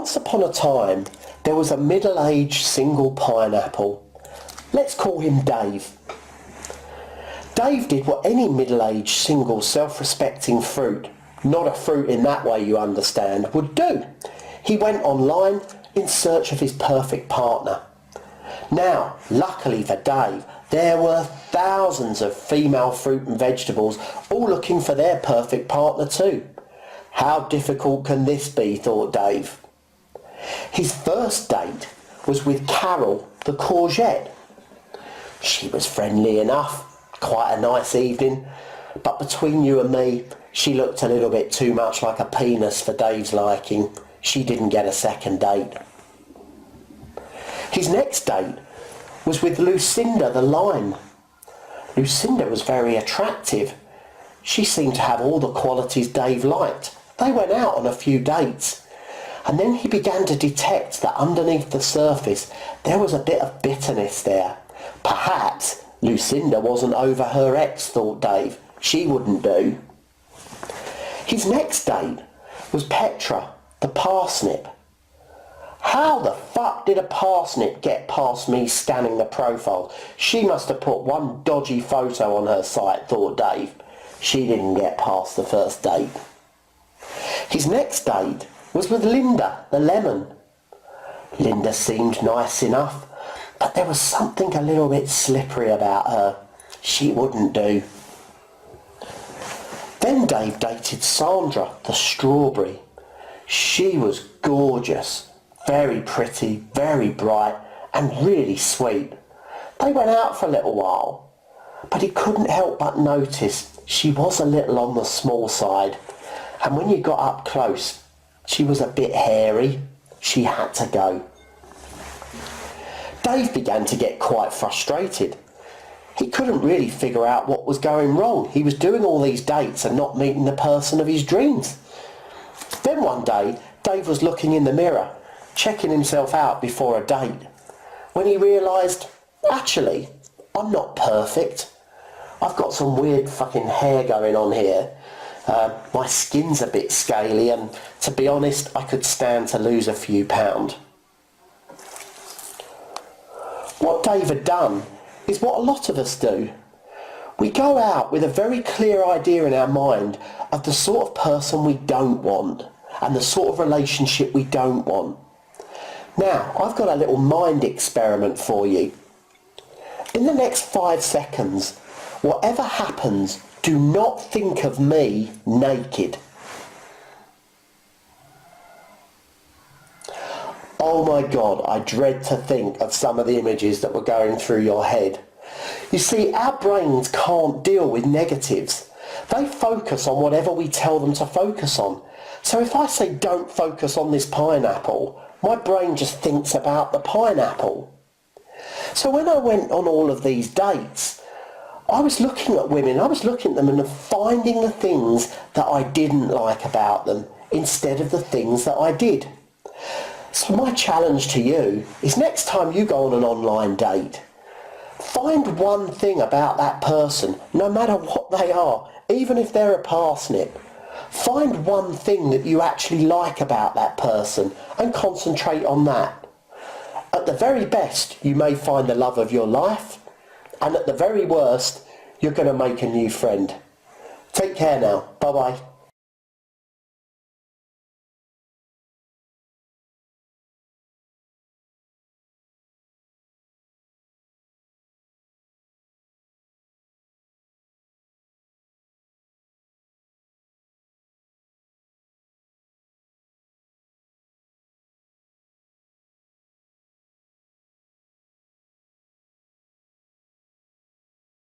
Once upon a time, there was a middle-aged single pineapple. Let's call him Dave. Dave did what any middle-aged single self-respecting fruit, not a fruit in that way you understand, would do. He went online in search of his perfect partner. Now, luckily for Dave, there were thousands of female fruit and vegetables all looking for their perfect partner too. How difficult can this be, thought Dave. His first date was with Carol the courgette. She was friendly enough, quite a nice evening, but between you and me, she looked a little bit too much like a penis for Dave's liking. She didn't get a second date. His next date was with Lucinda the lime. Lucinda was very attractive. She seemed to have all the qualities Dave liked. They went out on a few dates, and then he began to detect that underneath the surface there was a bit of bitterness there. Perhaps Lucinda wasn't over her ex, thought Dave. She wouldn't do. His next date was Petra, the parsnip. How the fuck did a parsnip get past me scanning the profile? She must have put one dodgy photo on her site, thought Dave. She didn't get past the first date. His next date was with Linda, the lemon. Linda seemed nice enough, but there was something a little bit slippery about her. She wouldn't do. Then Dave dated Sandra, the strawberry. She was gorgeous, very pretty, very bright, and really sweet. They went out for a little while, but he couldn't help but notice she was a little on the small side, and when you got up close, she was a bit hairy. She had to go. Dave began to get quite frustrated. He couldn't really figure out what was going wrong. He was doing all these dates and not meeting the person of his dreams. Then one day, Dave was looking in the mirror, checking himself out before a date, when he realised, actually, I'm not perfect. I've got some weird fucking hair going on here. My skin's a bit scaly, and to be honest, I could stand to lose a few pounds. What Dave had done is what a lot of us do. We go out with a very clear idea in our mind of the sort of person we don't want and the sort of relationship we don't want. Now, I've got a little mind experiment for you. In the next 5 seconds, whatever happens, do not think of me naked. Oh my God, I dread to think of some of the images that were going through your head. You see, our brains can't deal with negatives. They focus on whatever we tell them to focus on. So if I say don't focus on this pineapple, my brain just thinks about the pineapple. So when I went on all of these dates, I was looking at women, I was looking at them and finding the things that I didn't like about them instead of the things that I did. So my challenge to you is next time you go on an online date, find one thing about that person, no matter what they are, even if they're a parsnip. Find one thing that you actually like about that person and concentrate on that. At the very best, you may find the love of your life, and at the very worst, you're going to make a new friend. Take care now. Bye-bye.